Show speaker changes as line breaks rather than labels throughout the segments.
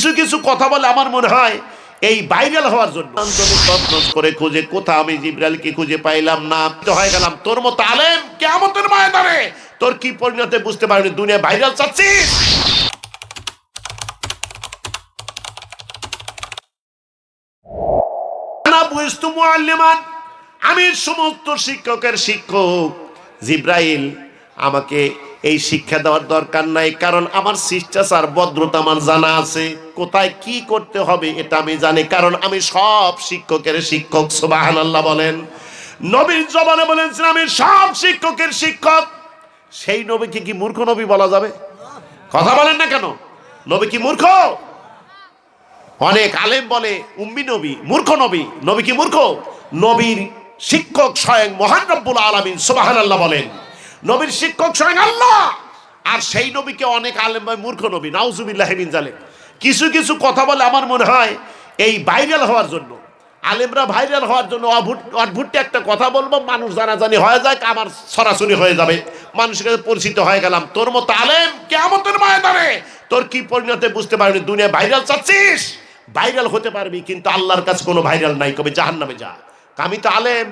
কিছু কিছু কথা বলে আমার মনে হয় এই ভাইরাল হওয়ার জন্য। তছনছ করে খুঁজে কোথা আমি জিবরাইলকে খুঁজে পাইলাম না, তো হয়ে গেলাম তোর মতো আলেম কিয়ামতের ময়দানে তোর কি পরিণতি বুঝতে পারবি। দুনিয়া ভাইরাল চাচ্ছিস। আনা বুঝতু মুআল্লিমান, আমি সমস্ত শিক্ষকের শিক্ষক। জিবরাইল আমাকে এই শিক্ষা দেওয়ার দরকার নাই, কারণ আমার শিষ্টাচার ভদ্রতা আমার জানা আছে। কোথায় কি করতে হবে এটা আমি জানি, কারণ আমি সব শিক্ষকের শিক্ষক। সুবহানাল্লাহ বলেন। নবীর জবানে বলেছেন আমি সব শিক্ষকের শিক্ষক। সেই নবীকে কি মূর্খ নবী বলা যাবে? কথা বলেন না কেন? নবী কি মূর্খ? অনেক আলেম বলে উম্মি নবী, মূর্খ নবী। নবী কি মূর্খ? নবীর শিক্ষক স্বয়ং মহান রব্বুল আলামিন। সুবহানাল্লাহ বলেন। নবীর শিক্ষক স্বয়ং আল্লাহ, আর সেই নবীকে অনেক আলেম ভাই মূর্খ নবী। নাউজুবিল্লাহি মিন জালিক। কিছু কিছু কথা বলে আমার মনে হয় এই ভাইরাল হওয়ার জন্য, আলেমরা ভাইরাল হওয়ার জন্য অদ্ভুত একটা কথা বলবো, মানুষ জানাজানি হয়ে যায়, আমার সরাসরি হয়ে যাবে, মানুষের কাছে পরিচিত হয়ে গেলাম। তোর মতো আলেম কিয়ামতের ময়দানে তোর কি পরিণতি বুঝতে পারবি। দুনিয়া ভাইরাল চাচ্ছিস, ভাইরাল হতে পারবি, কিন্তু আল্লাহর কাছে কোনো ভাইরাল নাই। কবে জাহান্নামে যা। আমি তো আলেম,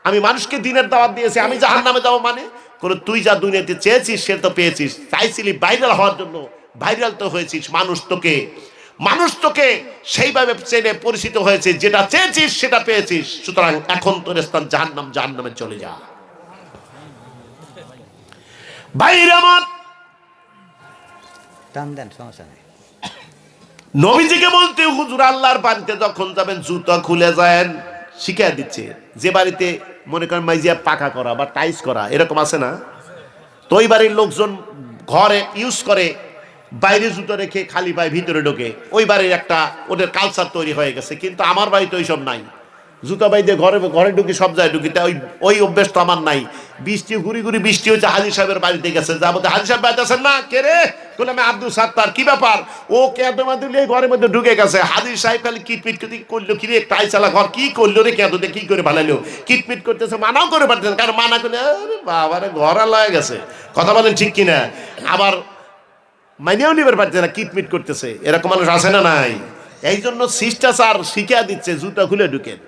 আমি মানুষকে দিনের দাওয়াত দিয়েছি, আমি জাহান্নামে যাবো মানে? কোনো তুই যা দুনিয়াতে চেয়েছিস সে তো পেয়েছিস। চাইছিলি ভাইরাল হওয়ার জন্য, ভাইরাল তো হয়েছিস। মানুষ তোকে সেইভাবে চেনে পরিচিত হয়েছে, যেটা চেয়েছিস সেটা পেয়েছিস। সুতরাং এখন তোর স্থান জাহান্নাম, জাহান্নামে চলে যা। ভাইরা আমার,
টান দেন, সমস্যা নেই।
নবীজিকে বলতে হুজুর আল্লাহর বাড়িতে যখন যাবেন জুতা খুলে যায়েন, শিখিয়ে দিচ্ছে। যে বাড়িতে মনে করেন মাইজিয়া পাকা করা বা টাইস করা এরকম আছে না, তো ওই বাড়ির লোকজন ঘরে ইউজ করে বাইরে জুতো রেখে খালি পায়ে ভিতরে ঢোকে। ওই বাড়ির একটা ওদের কালচার তৈরি হয়ে গেছে, কিন্তু আমার বাড়িতে ওইসব নাই। জুতা বাইরে ঘরে ঢুকি, সব জায়গায় ঢুকি, ওই অভ্যেস তো আমার নাই। বৃষ্টি ঘুরি বৃষ্টি হচ্ছে হাজি সাহেবের বাড়িতে গেছে, যা বলতে হাজি সাহেব বাড়িতে আছেন না, কে রে? বলে আমি আব্দুল সাত্তার। কি ব্যাপার? ও কেঁদো মাদুলে ঘরের মধ্যে ঢুকে গেছে। হাজি সাহেব খালি কিটমিট করলো, কি রে টাইচালা ঘর কি করলো রে, কেঁদোতে কি করে ভালাইলো, কিটমিট করতেছে, মানাও করে পারতেছে, কারণ মানা করলে বাবারে ঘর আলাদা গেছে। কথা বলেন ঠিক কিনা? আবার মাইনেও নিবার পারছে না, কিটমিট করতেছে। এরকম মানুষ আছে না নাই? এই জন্য শিষ্টাচার শিখিয়া দিচ্ছে, জুতা খুলে ঢুকেন।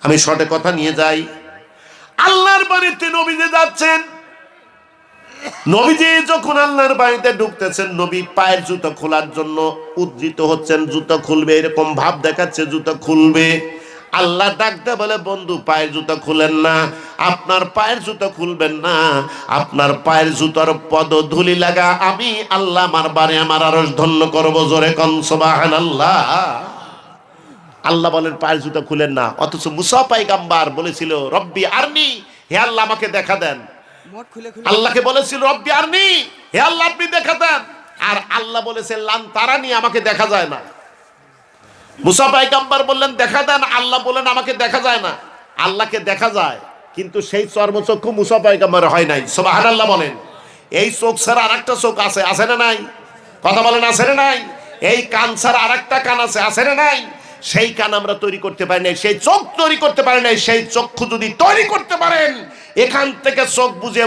আমি শর্টে কথা নিয়ে যাই। আল্লাহর বাড়িতে নবীজি যাচ্ছেন। নবীজি যখন আল্লাহর বাড়িতে ঢুকতেছেন, নবী পায়ের জুতা খোলার জন্য উদ্ধৃত হচ্ছেন। জুতা খুলবে এরকম ভাব দেখাচ্ছে, জুতা খুলবে। আল্লাহ ডাকতে বলে বন্ধু পায়ের জুতা খুলেন না, আপনার পায়ের জুতা খুলবেন না, আপনার পায়ের জুতার পদধূলি লাগা আমি আল্লাহ আমার বাড়ি আমার আরশ ধন্য করবো। জোরে কোন সুবহানাল্লাহ। আল্লাহ বলেন পায়ের জুতা খুলেন না, অথচ মুসা পয়গম্বর বলেছিল রব্বি আরনি, হে আল্লাহ আমাকে দেখা দেন। আল্লাহকে বলেছিল রব্বি আরনি, হে আল্লাহ আপনি দেখা দেন। আর আল্লাহ বলেছেন লান তারানি, আমাকে দেখা যায় না। মুসা পয়গম্বর বললেন দেখা দেন, আল্লাহ বলেন আমাকে দেখা যায় না। আল্লাহকে দেখা যায়, কিন্তু সেই চর্মচক্ষু মুসা পয়গম্বরের হয় নাই। সুবহানাল্লাহ বলেন। এই চোখ ছাড়া আরেকটা চোখ আছে, আছে না নাই? কথা বলেন আছে না নাই? এই কান ছাড়া আরেকটা কান আছে, আছে না নাই? সেই কান আমরা তৈরি করতে পারি নাই, সেই চোখ তৈরি করতে পারি নাই। সেই চক্ষু যদি তৈরি করতে পারেন, এখান থেকে চোখ বুঝে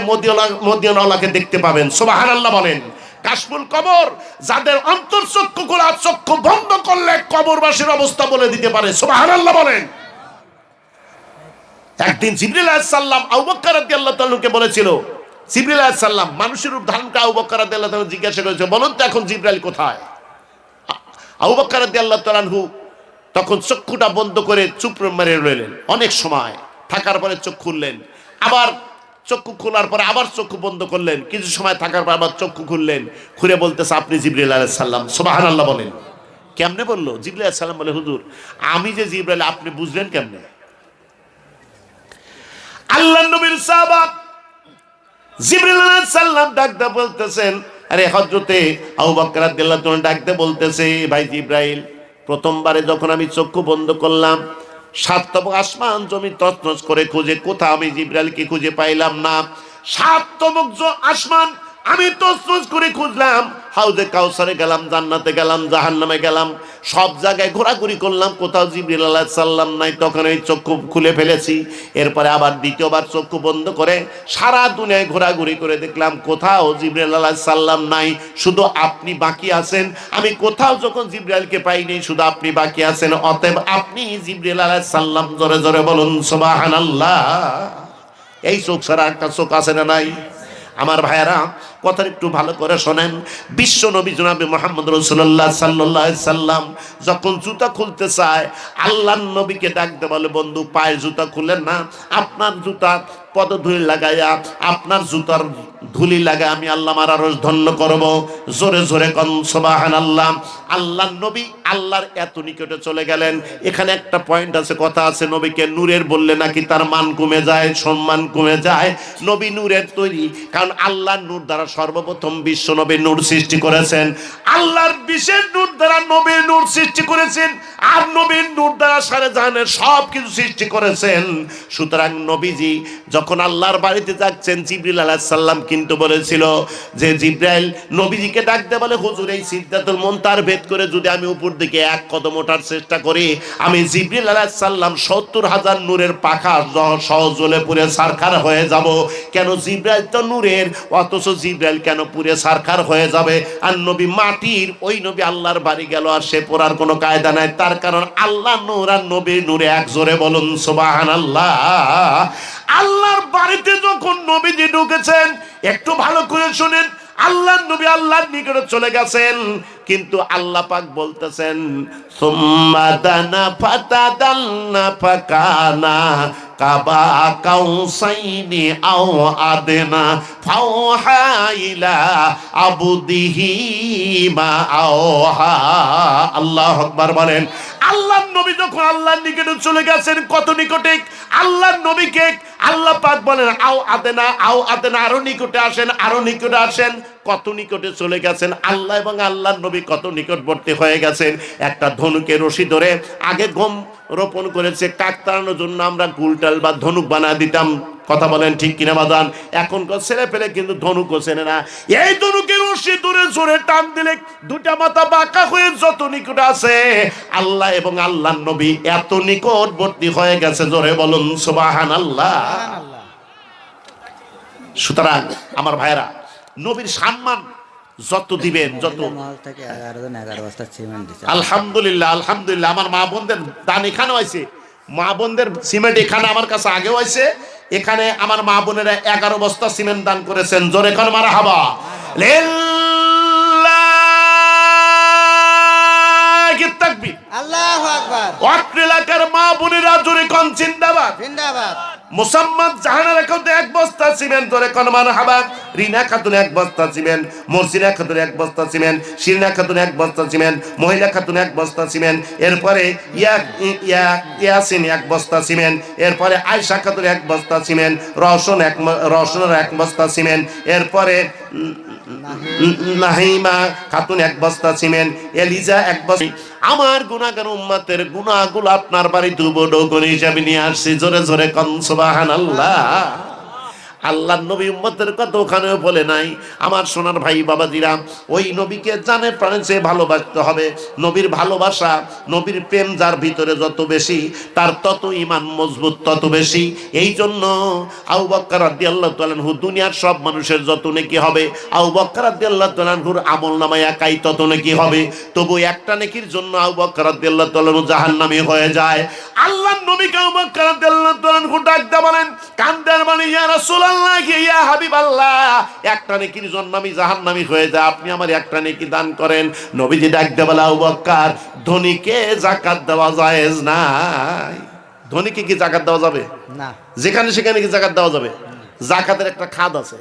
মদিনাওয়ালাকে দেখতে পাবেন। সুবহানাল্লাহ বলেন। কাশফুল কবর, যাদের অন্তর্চক্ষু খোলা, চক্ষু বন্ধ করলে কবরবাসীর অবস্থা বলে দিতে পারে। সুবহানাল্লাহ বলেন। একদিন জিবরিল আলাইহিস সালাম আবু বকর রাদিয়াল্লাহু তাআলাকে বলেছিল, জিবরিল আলাইহিস সালাম মানুষের রূপ ধারণ করে আবু বকর রাদিয়াল্লাহু তাআলা জিজ্ঞাসা করেছে, বলুন তো এখন জিবরাইল কোথায়? আবু বকর রাদিয়াল্লাহু তাআলা তখন চক্ষুটা বন্ধ করে চুপ মেরে রইলেন। অনেক সময় থাকার পরে চোখ খুললেন, আবার চক্ষু খোলার পরে আবার চক্ষু বন্ধ করলেন, কিছু সময় থাকার পর আবার চক্ষু খুললেন, খুলে বলতেছে আপনি জিবরিল আলাইহিস সালাম। সুবহানাল্লাহ বলেন। কেমনে বললো? জিবরিল আলাইহিস সালাম বলে হুজুর আমি যে জিবরাইল, আপনি বুঝলেন কেমনে? আল্লাহর নবীর সাহাবা জিবরিল আলাইহিস সালাম ডাকতে বলতেছেন, আরে হযরতে আবু বকর রাদিয়াল্লাহু তাআলা ডাকতে বলতেছে, ভাই জিবরাইল প্রথমবারে যখন আমি চক্ষু বন্ধ করলাম, সাততম আসমান জমি তছনছ করে খুঁজে কোথাও আমি জিবরাইলকে খুঁজে পাইলাম না। সাততম আসমান আমি তছনছ করে খুঁজলাম, হাউজে কাউসারে গেলাম, জান্নাতে গেলাম, জাহান্নামে গেলাম, সব জায়গায় ঘোরাঘুরি করলাম, কোথাও জিবরিল আলাইহিস সালাম নাই। তখন এই চক্ষু খুলে ফেলেছি। এরপরে আবার দ্বিতীয়বার চক্ষু বন্ধ করে সারা দুনিয়ায় ঘোরাঘুরি করে দেখলাম কোথাও জিবরিল আলাইহিস সালাম নাই, শুধু আপনি বাকি আছেন। আমি কোথাও যখন জিবরাইলকে পাইনি, শুধু আপনি বাকি আছেন, অতএব আপনি জিবরিল আলাইহিস সালাম। জোরে জোরে বলুন সুবহানাল্লাহ। এই চোখ ছাড়া একটা চোখ আছে না নাই? আমার ভাইয়েরা, কথা একটু ভালো করে শোনেন। বিশ্ব নবী জনাবে মুহাম্মদ রাসূলুল্লাহ সাল্লাল্লাহু আলাইহি সাল্লাম যখন জুতা খুলতে চায়, আল্লাহর নবীকে ডাকতে বলে, বন্ধু পায়ের জুতা খুলেন না, আপনার জুতা পদধূলি লাগাইয়া, আপনার জুতার ধুলি লাগায় আমি আল্লাহ আমার আরশ ধন্য করব। জোরে জোরে কোন সুবহানাল্লাহ। আল্লাহর নবী আল্লাহর এত নিকটে চলে গেলেন। এখানে একটা পয়েন্ট আছে, কথা আছে, নবীকে নূরের বললে নাকি তার মান কমে যায়, সম্মান কমে যায়। নবী নূরের তৈরি, কারণ আল্লাহর নূর দ্বারা সর্বপ্রথম বিশ্ব নবী নূর সৃষ্টি করেছেন। আল্লাহর বিশেষ নূর দ্বারা নবীর নূর সৃষ্টি করেছেন, আর নবীর নূর দ্বারা সারা জাহানের সব কিছু সৃষ্টি করেছেন। সুতরাং নবীজি যখন আল্লাহর বাড়িতে যাচ্ছেন, জিবরিল আলাইহিস সালাম কিন্তু বলেছিল যে জিবরাইল নবীজিকে ডাকতে বলে, হুজুর এই সিদরাতুল মুনতাহার ভেদ করে যদি আমি উপর দিকে এক কদম ওঠার চেষ্টা করি, আমি জিবরিল আলাইহিস সালাম ৭০,০০০ নূরের পাখা সহজলে পুড়ে ছারখার হয়ে যাব। কেন? জিবরাইল তো নূরের, অথচ জিবরাইল কেন পুড়ে ছারখার হয়ে যাবে? আর নবী মাটির, ওই নবী আল্লাহর বাড়ি গেল আর সে পড়ার কোনো কায়দা নাই। তার কারণ আল্লাহ নূর আর নবীর নূরে এক। জোরে বলুন সুবহানাল্লাহ। আল্লাহর বাড়িতে যখন নবীজি ঢুকেছেন, একটু ভালো করে শুনেন, আল্লাহর নবী আল্লাহর নিকটে চলে গেছেন, কিন্তু আল্লাহ পাক বলতেছেন সুম্মা দানা ফাতাদাল্লা ফাকানা কাবা কাউসাইনি আও আদনা ফাওহা ইলা আবদিহি মা আওহা। আল্লাহু আকবার বলেন। আল্লাহর নবী যখন আল্লাহর নিকটে চলে গেছেন, কত নিকটে! আল্লাহর নবীকে আল্লাহ পাক বলেন আও আদনা, আও আদনা, আরো নিকটে আসেন, আরো নিকটে আসেন। কত নিকটে চলে গেছেন আল্লাহ এবং আল্লাহর নবী, কত নিকটবর্তী হয়ে গেছেন। একটা ধনুকে রশি ধরে, আগে গম রোপণ করেছে, কাক তাড়ানোর জন্য আমরা গুলটাল বা ধনুক বানা দিতাম। কথা বলেন ঠিক কিনা বাজান? এখনকার ছেলে পেলে কিন্তু ধনুকও চেনে না। এই ধনুকে রশি ধরে জোরে টান দিলে দুটা মাথা বাঁকা হয়ে যত নিকট আছে, আল্লাহ এবং আল্লাহর নবী এত নিকটবর্তী হয়ে গেছে। জোরে বলুন সুবহানাল্লাহ। সুতরাং আমার ভাইরা, নবীর সম্মান যত দিবেন, যত আলহামদুলিল্লাহ, আলহামদুলিল্লাহ। আমার মা বোনদের দান এখানেও আছে, মা বোনদের সিমেন্ট এখানে আমার কাছে আগেও আছে। এখানে আমার মা বোনেরা 11 বস্তা সিমেন্ট দান করেছেন। জোরে এখন মারহাবা। লিল্লাহি তাকবীর, আল্লাহু আকবার। অত্র এলাকার মা বোনেরা জোরে কোন জিন্দাবাদ, জিন্দাবাদ। মুসাম্মদ জাহানার এখন 1 বস্তা সিমেন্ট, ধরে কোন মারহাবা। রিনা খাতুন 1 বস্তা সিমেন্ট, মর্জিনা খাতুন 1 বস্তা সিমেন্ট, শিরিনা খাতুন 1 বস্তা সিমেন্ট, মহিলা খাতুন 1 বস্তা সিমেন্ট, এরপরে ইয়াসিন 1 বস্তা সিমেন্ট, এরপরে আয়েশা খাতুন 1 বস্তা সিমেন্ট, রওশনের 1 বস্তা সিমেন্ট, এরপরে নাহিমা খাতুন 1 বস্তা সিমেন্ট, এলিজা 1 বস্তা। আমার গুনাহগার উম্মতের গুনাহগুলো আপনার বাড়িতে উপঢৌকন হিসাবে নিয়ে আসছি। জোরে জোরে কোন সুবহানাল্লাহ। আল্লাহর নবী উম্মতের কথা ওখানেও বলে নাই। আমার সোনার ভাই বাবাজিরা, ওই নবীকে জানে প্রাণে সে ভালোবাসতে হবে। নবীর ভালোবাসা, নবীর প্রেম যার ভিতরে যত বেশি, তার তত ঈমান মজবুত, তত বেশি। এই জন্য আবু বকর রাদিয়াল্লাহু তাআলা আনহু, দুনিয়ার সব মানুষের যত নেকি হবে, আবু বকর রাদিয়াল্লাহু তাআলা আনহুর আমলনামায় একাই তত নেকি হবে। তবু একটা নেকির জন্য আবু বকর রাদিয়াল্লাহু তাআলা আনহু জাহান্নামী হয়ে যায়। আল্লাহর নবীকে আবু বকর রাদিয়াল্লাহু তাআলা আনহু ডাকতে বলেন, কান্দার মানে, ইয়া রাসূলুল্লাহ, ইয়া হাবিবাল্লাহ, একটা নেকির জন্য আমি জাহান্নামী হয়ে যায়, আপনি আমার একটা নেকি দান করেন। নবীজি ডাকতে বলে, আবু বকর, ধনীকে যাকাত দেওয়া জায়েজ নাই। ধনীকে কি যাকাত দেওয়া যাবে? না। যেখানে সেখানে কি যাকাত দেওয়া যাবে? যাকাতের একটা খাত আছে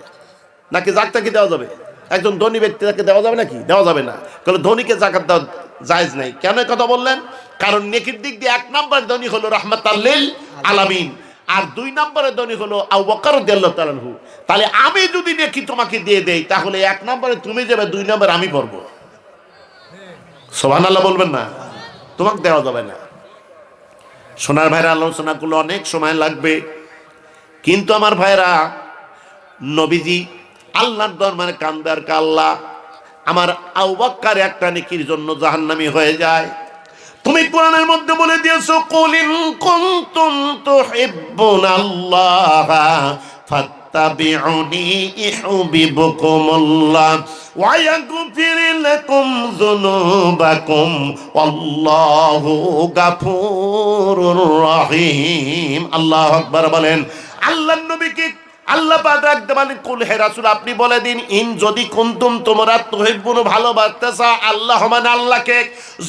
নাকি? যাকটা কি দেওয়া যাবে? একজন ধনী ব্যক্তি তাকে দেওয়া যাবে নাকি? দেওয়া যাবে না। তাহলে ধনীকে যাকাত দেওয়া জায়েজ নাই। কেন কথা বললেন? কারণ নেকির দিক দিয়ে 1 নম্বর ধনী হলো রাহমাতাল লিল আলামিন, আর 2 নম্বরে ধনী হলো আবু বকর রাদিয়াল্লাহু তাআলা আনহু। তাহলে আমি যদি নেকি তোমাকে দিয়ে দেই, তাহলে 1 নম্বরে তুমি যাবে, 2 নম্বরে আমি পড়ব। সুবহানাল্লাহ বলবেন না? তোমাকে দেওয়া যাবে না। সোনার ভাইরা, আলোচনাগুলো অনেক সময় লাগবে, কিন্তু আমার ভাইরা, নবীজি আল্লাহর দরবারে কান্দার, আল্লাহ আমার আবু বকর একটা নেকির জন্য জাহান্নামী হয়ে যায়। তুমি কোরআনের মধ্যে বলে দিয়েছো কুল ইন কুনতুম তুহিব্বুনাল্লাহ ফাত্তাবিউনি ইউহিব্বুকুমুল্লাহ ওয়া ইয়াগফির লাকুম যুনুবাকুম ওয়াল্লাহু গাফুরুর রহিম। আল্লাহু আকবার বলেন। আল্লাহর নবীকে আল্লাহ পাক রাখতে বলেন কুল হে রাসূল আপনি বলে দিন ইন যদি কুনতুম তোমরা তুহিব্বুন ভালোবাসতে চাও আল্লাহ মানে আল্লাহকে,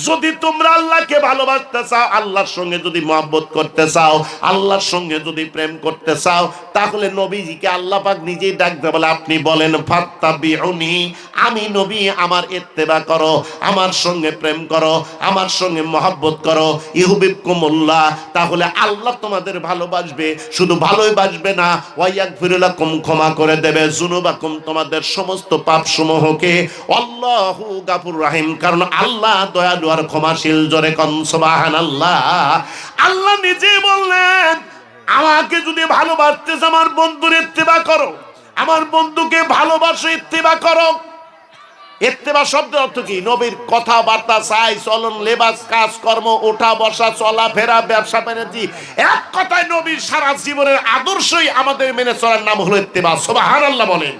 যদি তোমরা আল্লাহকে ভালোবাসতে চাও, আল্লাহর সঙ্গে যদি মহব্বত করতে চাও, আল্লাহর সঙ্গে যদি প্রেম করতে চাও, তাহলে নবীজিকে আল্লাহ পাক নিজেই ডাকতে বলে আপনি বলেন ফাত্তাবিউনি, আমি নবী আমার ইত্তেবা করো, আমার সঙ্গে প্রেম করো, আমার সঙ্গে মহব্বত করো, ইউহিব্বুকুমুল্লাহ, তাহলে আল্লাহ তোমাদের ভালোবাসবে। শুধু ভালোই বাসবে না, ওয়ায়াগফির লাকুম ক্ষমা করে দেবে যুনুবাকুম তোমাদের সমস্ত পাপ সমূহকে, আল্লাহু গাফুর রহিম কারণ আল্লাহ দয়ালু আর ক্ষমাশীল। জোরে কোন সুবহানাল্লাহ। আল্লাহ নিজে বললেন আমাকে যদি ভালোবাসতে চাও আমার বন্ধুর ইত্তেবা করো, আমার বন্ধুকে ভালোবাসো, ইত্তেবা করো। ইত্তেবা শব্দের অর্থ কি? নবীর কথাবার্তা, চাই চলন, লেবাস, কাজকর্ম, ওঠা বসা, চলাফেরা, ব্যবসা বাণিজ্য, এক কথায় নবীর সারা জীবনের আদর্শই আমাদের মেনে চলার নাম হলো ইত্তেবা। সুবহানাল্লাহ বলেন।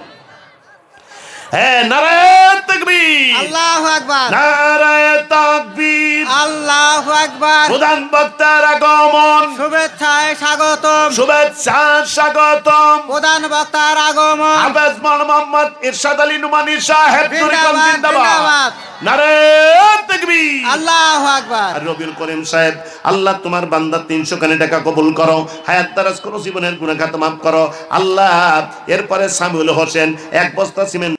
হ্যাঁ, নারায়ে তাকবীর,
আল্লাহু আকবার,
নারায়ে তাকবীর,
আল্লাহু আকবার।
প্রধান বক্তার আগমন,
শুভেচ্ছায় স্বাগতম,
শুভেচ্ছা স্বাগতম।
প্রধান বক্তার আগমন।
হাফেজ মোহাম্মদ ইরশাদ আলী নুমানী সাহেব তরিকত
জিন্দাবাদ,
জিন্দাবাদ,
জিন্দাবাদ।
নারায়ে তাকবীর,
আল্লাহু আকবার।
আর রবিউল করিম সাহেব আল্লাহ তোমার বান্দা 300 খানি টাকা কবুল করো, হায়াত দারাজ করো, জীবনের গুনাহ খাতা মাফ করো আল্লাহ। এরপরে সামিউল হোসেন 1 বস্তা সিমেন্ট